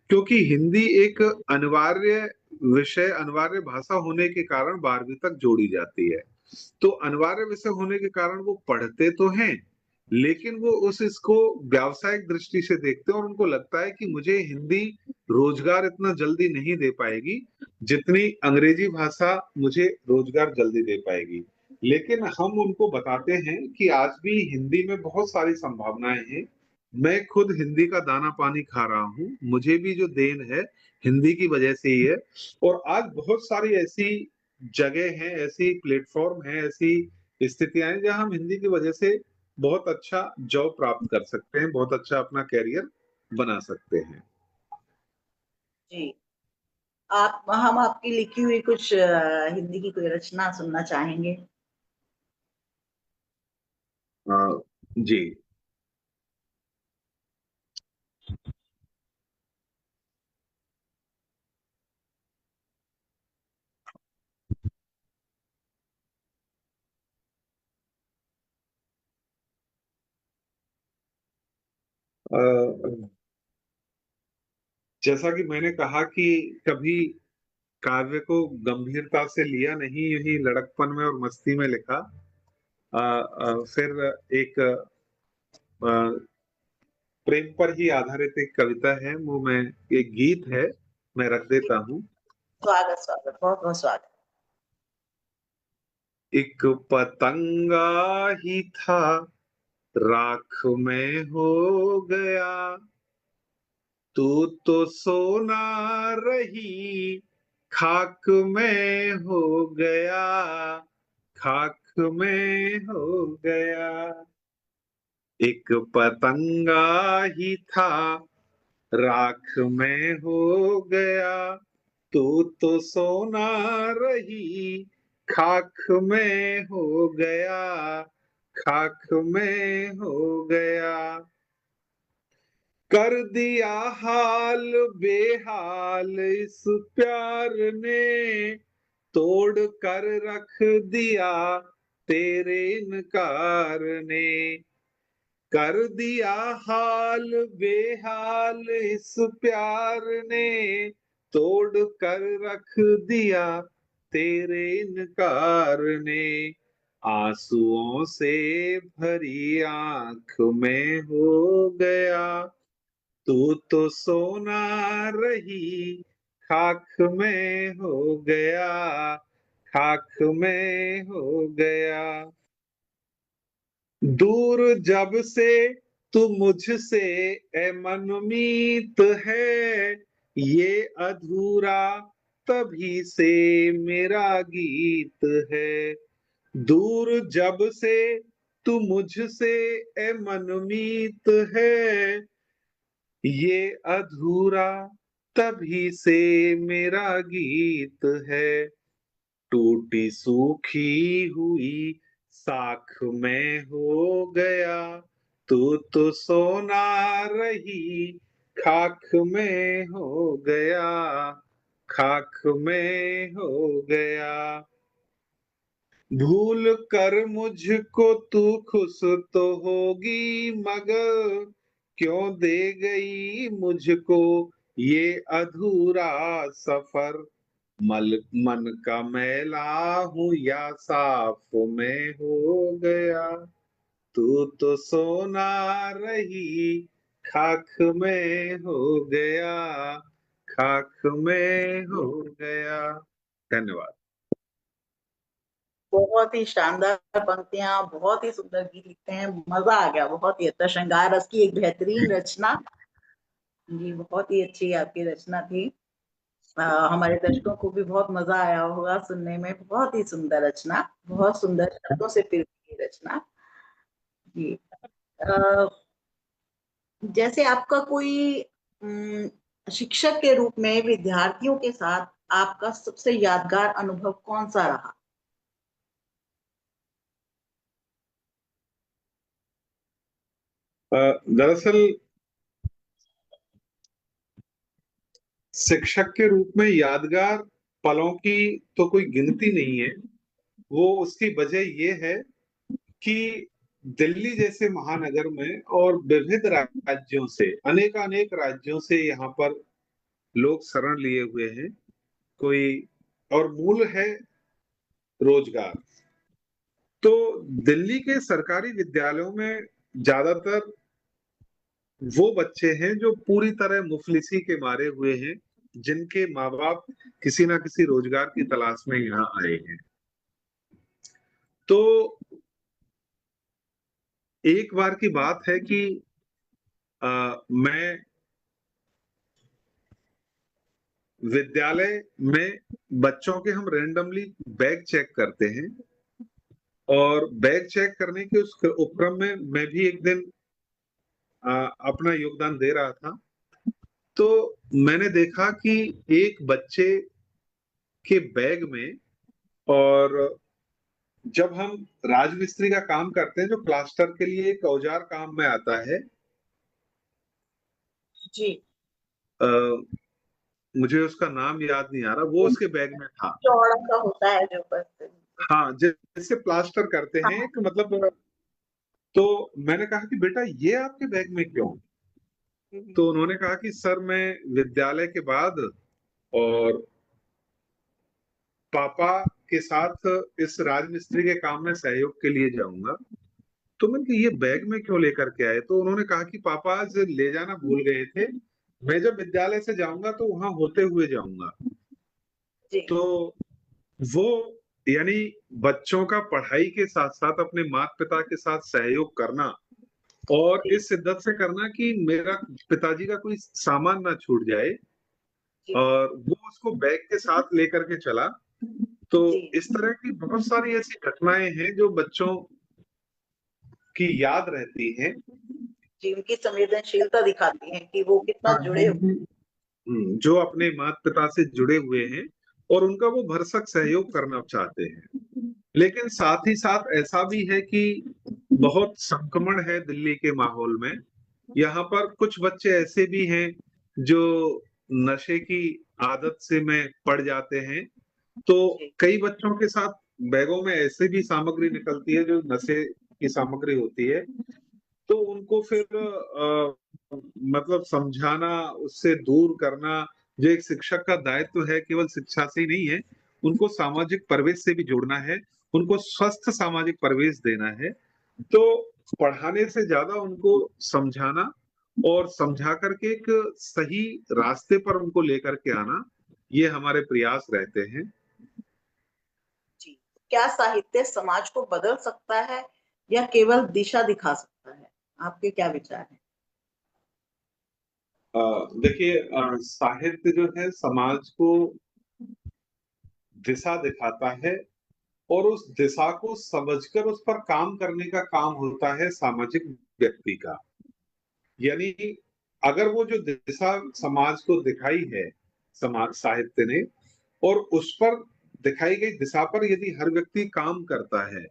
क्योंकि हिंदी एक अनिवार्य विषय, अनिवार्य भाषा होने के कारण 12वीं तक जोड़ी जाती है। तो अनिवार्य विषय होने के कारण वो पढ़ते तो हैं, लेकिन वो उस इसको व्यावसायिक दृष्टि से देखते हैं और उनको लगता है कि मुझे हिंदी रोजगार इतना जल्दी नहीं दे पाएगी जितनी अंग्रेजी भाषा मुझे रोजगार जल्दी दे पाएगी। लेकिन हम उनको बताते हैं कि आज भी हिंदी में बहुत सारी संभावनाएं हैं। मैं खुद हिंदी का दाना पानी खा रहा हूँ, मुझे भी जो देन है हिंदी की वजह से ही है। और आज बहुत सारी ऐसी जगह हैं, ऐसी प्लेटफॉर्म हैं, ऐसी स्थितियां हैं जहां हम हिंदी की वजह से बहुत अच्छा जॉब प्राप्त कर सकते हैं, बहुत अच्छा अपना कैरियर बना सकते हैं। जी। आप हम आपकी लिखी हुई कुछ हिंदी की कोई रचना सुनना चाहेंगे? अ, जी। अ, जैसा कि मैंने कहा कि कभी काव्य को गंभीरता से लिया नहीं, यही लड़कपन में और मस्ती में लिखा। फिर एक प्रेम पर ही आधारित एक कविता है, वो मैं, एक गीत है, मैं रख देता हूँ। स्वागत, स्वागत, बहुत-बहुत स्वागत। एक पतंगा ही था, राख में हो गया, तू तो सोना रही, खाक में हो गया, खाक में हो गया। एक पतंगा ही था, राख में हो गया, तू तो सोना रही, खाक में हो गया, खाक में हो गया। कर दिया हाल बेहाल इस प्यार ने, तोड़ कर रख दिया तेरे इनकार ने। कर दिया हाल बेहाल इस प्यार ने, तोड़ कर रख दिया तेरे इनकार ने। आंसुओं से भरी आंख में हो गया, तू तो सोना रही, खाक में हो गया, खाक में हो गया। दूर जब से तू मुझसे ए मनमीत है, ये अधूरा तभी से मेरा गीत है। दूर जब से तू मुझसे ए मनमीत है, ये अधूरा तभी से मेरा गीत है। टूटी सूखी हुई साख में हो गया, तू तो सोना रही, खाक में हो गया, खाक में हो गया। भूल कर मुझको तू खुश तो होगी, मगर क्यों दे गई मुझको ये अधूरा सफर। मल मन का मैला हूँ या साफ में हो गया, तू तो सोना रही, खाक में हो गया, खाक में हो गया। धन्यवाद। बहुत ही शानदार पंक्तियां, बहुत ही सुंदर गीत लिखते हैं, मजा आ गया। बहुत ही अच्छा, श्रृंगार रस की एक बेहतरीन रचना। जी, बहुत ही अच्छी आपकी रचना थी। हमारे दर्शकों को भी बहुत मजा आया होगा सुनने में। बहुत ही सुंदर रचना, बहुत सुंदर शब्दों से पिरोई हुई रचना। जी। अ, जैसे आपका कोई शिक्षक के रूप में विद्यार्थियों के साथ आपका सबसे यादगार अनुभव कौन सा रहा? दरअसल शिक्षक के रूप में यादगार पलों की तो कोई गिनती नहीं है। वो उसकी वजह ये है कि दिल्ली जैसे महानगर में और विविध राज्यों से, अनेकानेक राज्यों से यहाँ पर लोग शरण लिए हुए हैं। कोई और मूल है रोजगार। तो दिल्ली के सरकारी विद्यालयों में ज्यादातर वो बच्चे हैं जो पूरी तरह मुफलिसी के मारे हुए हैं, जिनके माँ बाप किसी ना किसी रोजगार की तलाश में यहाँ आए हैं। तो एक बार की बात है कि मैं विद्यालय में बच्चों के हम रैंडमली बैग चेक करते हैं, और बैग चेक करने के उस उपक्रम में मैं भी एक दिन अपना योगदान दे रहा था। तो मैंने देखा कि एक बच्चे के बैग में, और जब हम राजमिस्त्री का काम करते हैं जो प्लास्टर के लिए एक औजार काम में आता है, जी। आ, मुझे उसका नाम याद नहीं आ रहा, वो उसके बैग में था। चौड़ा सा होता है जो बस। हाँ, जैसे प्लास्टर करते हैं हाँ। एक, मतलब। तो मैंने कहा कि बेटा ये आपके बैग में क्यों? तो उन्होंने कहा कि सर मैं विद्यालय के बाद और पापा के साथ इस राजमिस्त्री के काम में सहयोग के लिए जाऊंगा। तो मैंने कहा ये बैग में क्यों लेकर के आए? तो उन्होंने कहा कि पापा आज ले जाना भूल गए थे, मैं जब विद्यालय से जाऊंगा तो वहां होते हुए जाऊंगा। जी। तो वो, यानी बच्चों का पढ़ाई के साथ साथ अपने माता पिता के साथ सहयोग करना, और जी। इस शिद्दत से करना कि मेरा पिताजी का कोई सामान ना छूट जाए, जी। और वो उसको बैग के साथ लेकर के चला। तो जी। इस तरह की बहुत सारी ऐसी घटनाएं हैं जो बच्चों की याद रहती हैं। जी, उनकी संवेदनशीलता दिखाती है कि वो कितना हाँ, जुड़े हुए। जो अपने माता पिता से जुड़े हुए हैं और उनका वो भरसक सहयोग करना चाहते हैं। लेकिन साथ ही साथ ऐसा भी है कि बहुत संक्रमण है दिल्ली के माहौल में। यहाँ पर कुछ बच्चे ऐसे भी हैं जो नशे की आदत से में पड़ जाते हैं। तो जी। कई बच्चों के साथ बैगों में ऐसे भी सामग्री निकलती है जो नशे की सामग्री होती है। तो उनको फिर मतलब समझाना, उससे दूर करना, जो एक शिक्षक का दायित्व है, केवल शिक्षा से ही नहीं है, उनको सामाजिक परिवेश से भी जोड़ना है, उनको स्वस्थ सामाजिक परिवेश देना है। तो पढ़ाने से ज्यादा उनको समझाना, और समझा करके एक सही रास्ते पर उनको लेकर के आना, ये हमारे प्रयास रहते हैं। जी। क्या साहित्य समाज को बदल सकता है या केवल दिशा दिखा सकता है? आपके क्या विचार हैं? देखिए, साहित्य जो है समाज को दिशा दिखाता है, और उस दिशा को समझकर उस पर काम करने का काम होता है सामाजिक व्यक्ति का। यानी अगर वो जो दिशा समाज को दिखाई है समाज साहित्य ने, और उस पर दिखाई गई दिशा पर यदि हर व्यक्ति काम करता है,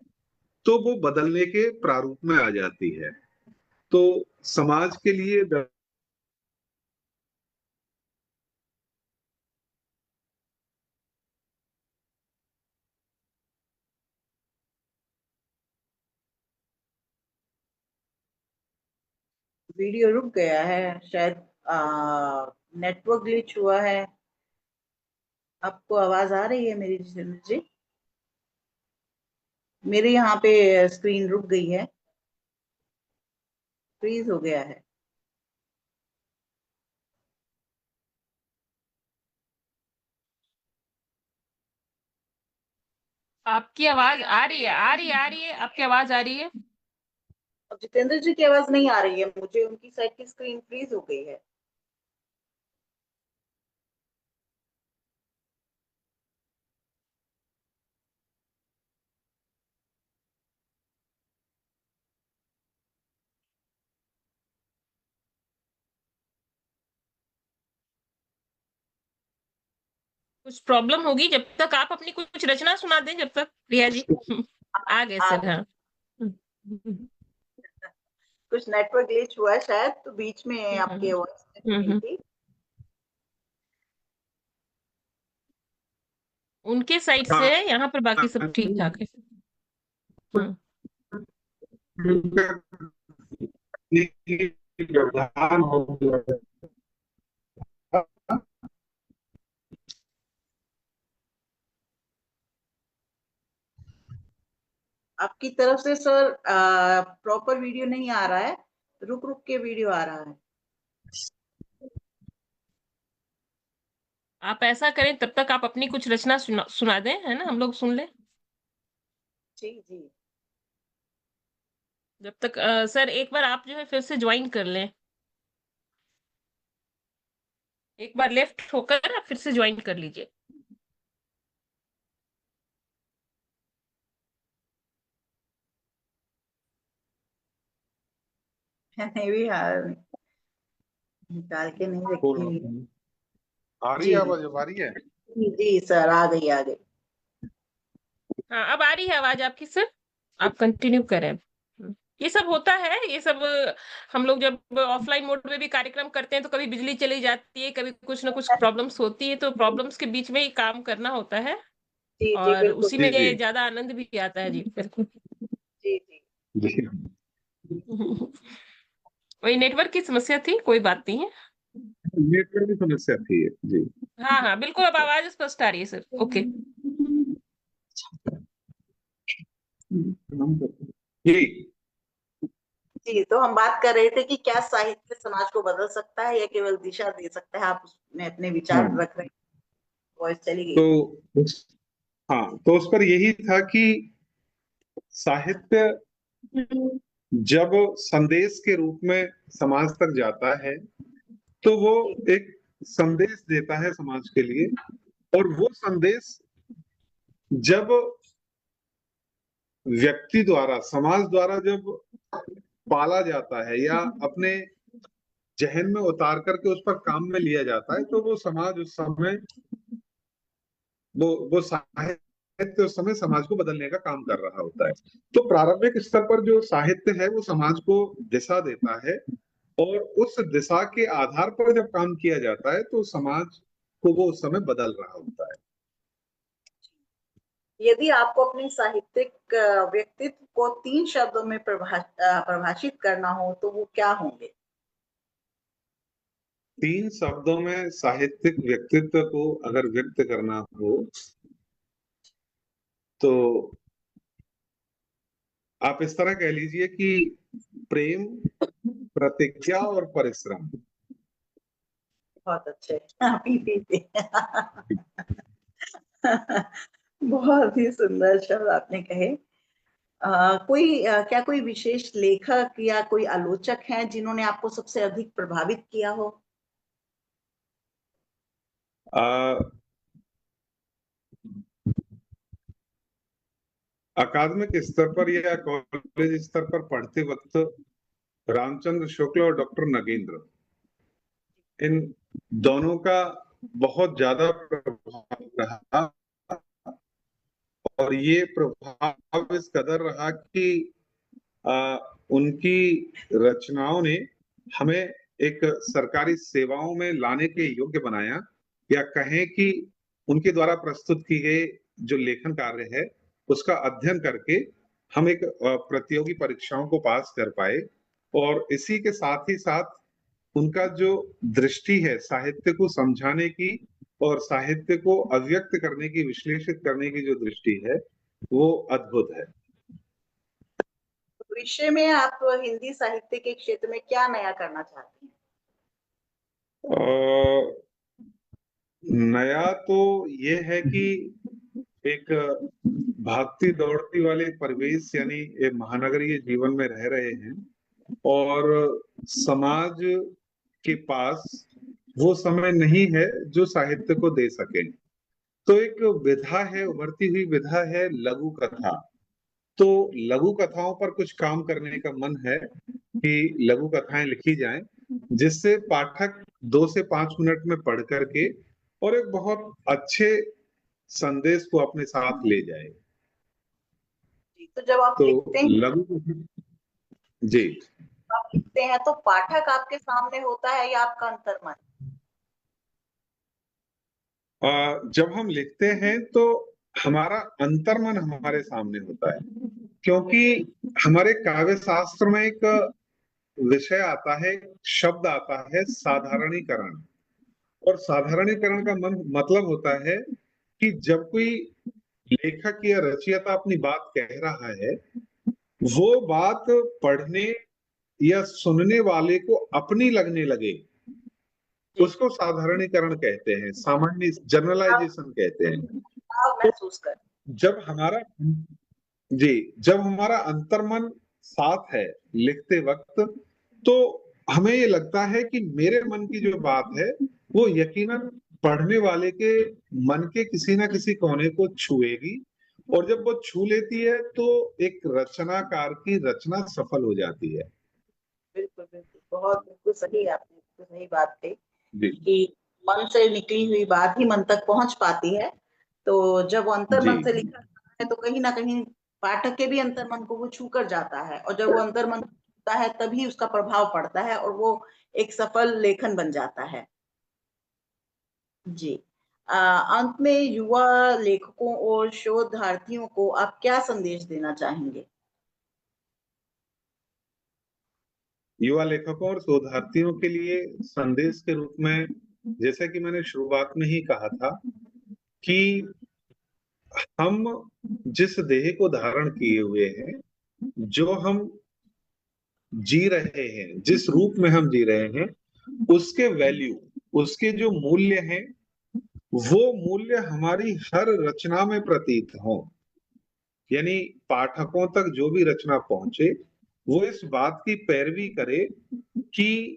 तो वो बदलने के प्रारूप में आ जाती है। तो समाज के लिए वीडियो रुक गया है शायद, नेटवर्क ग्लिच हुआ है। आपको आवाज आ रही है मेरी जितेंद्र जी? मेरे यहाँ पे स्क्रीन रुक गई है, फ्रीज हो गया है। आपकी आवाज आ रही है, आ रही है, आ रही है, आपकी आवाज आ रही है। अब जितेंद्र जी की आवाज नहीं आ रही है मुझे, उनकी साइड की स्क्रीन फ्रीज हो गई है। कुछ प्रॉब्लम होगी, जब तक आप अपनी कुछ रचना सुना दें, जब तक प्रिया जी। आ गए आ सर, गई। हाँ। कुछ नेटवर्क ग्लिच हुआ है शायद, तो बीच में आपके हम्म, वॉइस चली गई थी। उनके साइड से हाँ, यहाँ पर बाकी सब ठीक ठाक है। हम्म। व्यवधान हो गया। आपकी तरफ से सर प्रॉपर वीडियो नहीं आ रहा है, रुक रुक के वीडियो आ रहा है। आप ऐसा करें, तब तक आप अपनी कुछ रचना सुना दें, है ना, हम लोग सुन लें। जी जी। जब तक सर एक बार आप जो है फिर से ज्वाइन कर लें, एक बार लेफ्ट होकर आप फिर से ज्वाइन कर लीजिए। मैंने भी निकाल के नहीं बोल रखी रहा हुई है। हूँ। आ रही है जी आवाज, अब आ रही है? जी सर, आ गई आ गई। हाँ, अब आ रही है आवाज आपकी सर, आप कंटिन्यू करें। ये सब होता है, ये सब हम लोग जब ऑफलाइन मोड में भी कार्यक्रम करते हैं तो कभी बिजली चली जाती है, कभी कुछ ना कुछ प्रॉब्लम्स होती है, तो प्रॉब्लम्स के बीच में ही काम करना होता है, जी जी और बिल्कुल। उसी जी में जी ज्यादा आनंद भी आता है जी, बिल्कुल। जी जी। जी। वही नेटवर्क की समस्या थी, कोई बात नहीं है। नेटवर्क की समस्या थी ये, जी। हाँ हाँ बिल्कुल, अब आवाज स्पष्ट आ रही है सर, ओके। जी जी, तो हम बात कर रहे थे कि क्या साहित्य समाज को बदल सकता है या केवल दिशा दे सकता है। आप उसमें अपने विचार हाँ, रख रहे हैं। वॉइस चली गई थी। तो हाँ, तो उस पर यही था कि साहित्य जब संदेश के रूप में समाज तक जाता है तो वो जी एक संदेश देता है समाज के लिए, और वो संदेश जब व्यक्ति द्वारा, समाज द्वारा जब पाला जाता है या अपने जहन में उतार करके उस पर काम में लिया जाता है, तो वो समाज उस समय, वो साहित्य उस समय समाज को बदलने का काम कर रहा होता है। तो प्रारंभिक स्तर पर जो साहित्य है वो समाज को दिशा देता है, और उस दिशा के आधार पर जब काम किया जाता है तो समाज को वो उस समय बदल रहा होता है। यदि आपको अपने साहित्यिक व्यक्तित्व को 3 शब्दों में परिभाषित करना हो तो वो क्या होंगे? 3 शब्दों में साहित्यिक व्यक्तित्व को अगर व्यक्त करना हो तो आप इस तरह कह लीजिए कि प्रेम, प्रतिज्ञा और परिश्रम। बहुत अच्छे। P P P. बहुत ही सुंदर शब्द आपने कहे। क्या कोई विशेष लेखक या कोई आलोचक हैं जिन्होंने आपको सबसे अधिक प्रभावित किया हो? आ, अकादमिक स्तर पर या कॉलेज स्तर पर पढ़ते वक्त रामचंद्र शुक्ल और डॉक्टर नगेंद्र, इन दोनों का बहुत ज्यादा प्रभाव रहा, और ये प्रभाव इस कदर रहा कि उनकी रचनाओं ने हमें एक सरकारी सेवाओं में लाने के योग्य बनाया, या कहें कि उनके द्वारा प्रस्तुत की गए जो लेखन कार्य है उसका अध्ययन करके हम एक प्रतियोगी परीक्षाओं को पास कर पाए, और इसी के साथ ही साथ उनका जो दृष्टि है साहित्य को समझाने की और साहित्य को अव्यक्त करने की, विश्लेषित करने की जो दृष्टि है वो अद्भुत है। विषय में आप हिंदी साहित्य के क्षेत्र में क्या नया करना चाहते हैं? नया तो ये है कि एक भागती दौड़ती वाले परिवेश यानी एक महानगरीय जीवन में रह रहे हैं और समाज के पास वो समय नहीं है जो साहित्य को दे सके। तो एक विधा है, उभरती हुई विधा है लघु कथा। तो लघु कथाओं पर कुछ काम करने का मन है कि लघु कथाएं लिखी जाएं जिससे पाठक 2 से 5 मिनट में पढ़ करके और एक बहुत अच्छे संदेश को अपने साथ ले जाए। तो जब आप तो लिखते हैं लघु जी तो पाठक आपके सामने होता है या आपका अंतर्मन? जब हम लिखते हैं तो हमारा अंतर्मन हमारे सामने होता है, क्योंकि हमारे काव्य शास्त्र में एक विषय आता है, शब्द आता है साधारणीकरण। और साधारणीकरण का मतलब होता है कि जब कोई लेखक या रचयिता अपनी बात कह रहा है, वो बात पढ़ने या सुनने वाले को अपनी लगने लगे, उसको साधारणीकरण कहते हैं, सामान्य जनरलाइजेशन कहते हैं। आप महसूस कर जब हमारा जी जब हमारा अंतर्मन साथ है लिखते वक्त, तो हमें ये लगता है कि मेरे मन की जो बात है वो यकीनन पढ़ने वाले के मन के किसी ना किसी कोने को छुएगी, और जब वो छू लेती है तो एक रचनाकार की रचना सफल हो जाती है। बिल्कुल बिल्कुल, बहुत बिल्कुल सही, आपने बिल्कुल सही बात कही जी कि मन से निकली हुई बात ही मन तक पहुंच पाती है। तो जब वो जी अंतर्मन से लिखा जाता है तो कहीं ना कहीं पाठक के भी अंतर्मन को वो छू कर जाता है, और जब वो अंतर्मन को छूता है तभी उसका प्रभाव पड़ता है और वो एक सफल लेखन बन जाता है। जी। अंत में युवा लेखकों और शोधार्थियों को आप क्या संदेश देना चाहेंगे? युवा लेखकों और शोधार्थियों के लिए संदेश के रूप में, जैसे कि मैंने शुरुआत में ही कहा था कि हम जिस देह को धारण किए हुए हैं, जो हम जी रहे हैं, जिस रूप में हम जी रहे हैं, उसके वैल्यू, उसके जो मूल्य हैं, वो मूल्य हमारी हर रचना में प्रतीत हो। यानी पाठकों तक जो भी रचना पहुंचे वो इस बात की पैरवी करे कि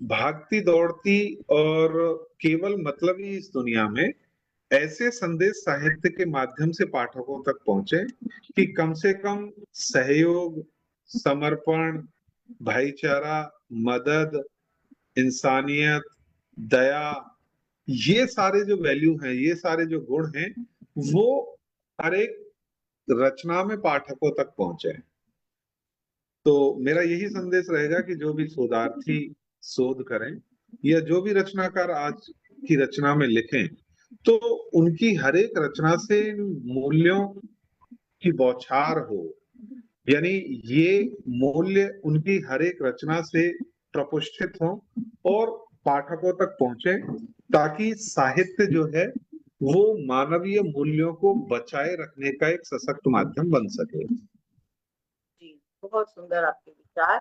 भागती दौड़ती और केवल मतलबी इस दुनिया में ऐसे संदेश साहित्य के माध्यम से पाठकों तक पहुंचे कि कम से कम सहयोग, समर्पण, भाईचारा, मदद, इंसानियत, दया, ये सारे जो वैल्यू हैं, ये सारे जो गुण हैं, वो हर एक रचना में पाठकों तक पहुंचे। तो मेरा यही संदेश रहेगा कि जो भी शोधार्थी शोध करें या जो भी रचनाकार आज की रचना में लिखें, तो उनकी हर एक रचना से मूल्यों की बौछार हो। यानी ये मूल्य उनकी हर एक रचना से प्रपुष्टित हो और पाठकों तक पहुंचे, ताकि साहित्य जो है वो मानवीय मूल्यों को बचाए रखने का एक सशक्त माध्यम बन सके। जी, बहुत सुंदर आपके विचार।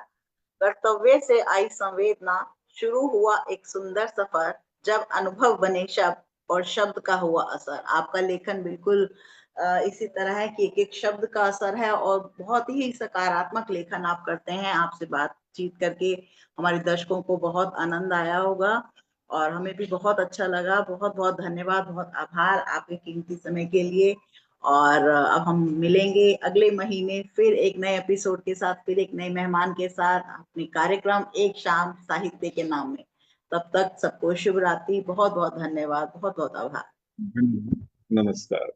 कर्तव्य से आई संवेदना, शुरू हुआ एक सुंदर सफर, जब अनुभव बने शब्द और शब्द का हुआ असर। आपका लेखन बिल्कुल इसी तरह है कि एक एक शब्द का असर है और बहुत ही सकारात्मक लेखन आप करते हैं। आपसे बातचीत करके हमारे दर्शकों को बहुत आनंद आया होगा और हमें भी बहुत अच्छा लगा। बहुत बहुत धन्यवाद, बहुत आभार आपके कीमती समय के लिए। और अब हम मिलेंगे अगले महीने फिर एक नए एपिसोड के साथ, फिर एक नए मेहमान के साथ अपने कार्यक्रम एक शाम साहित्य के नाम में। तब तक सबको शुभ रात्रि। बहुत बहुत धन्यवाद, बहुत बहुत आभार। नमस्कार।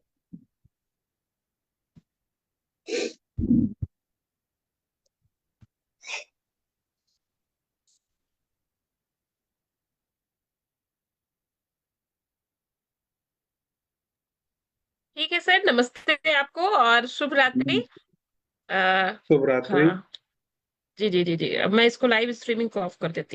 ठीक है सर, नमस्ते आपको और शुभ रात्रि। शुभ रात्रि। हाँ। जी, जी, जी, जी। अब मैं इसको लाइव स्ट्रीमिंग को ऑफ कर देती हूँ।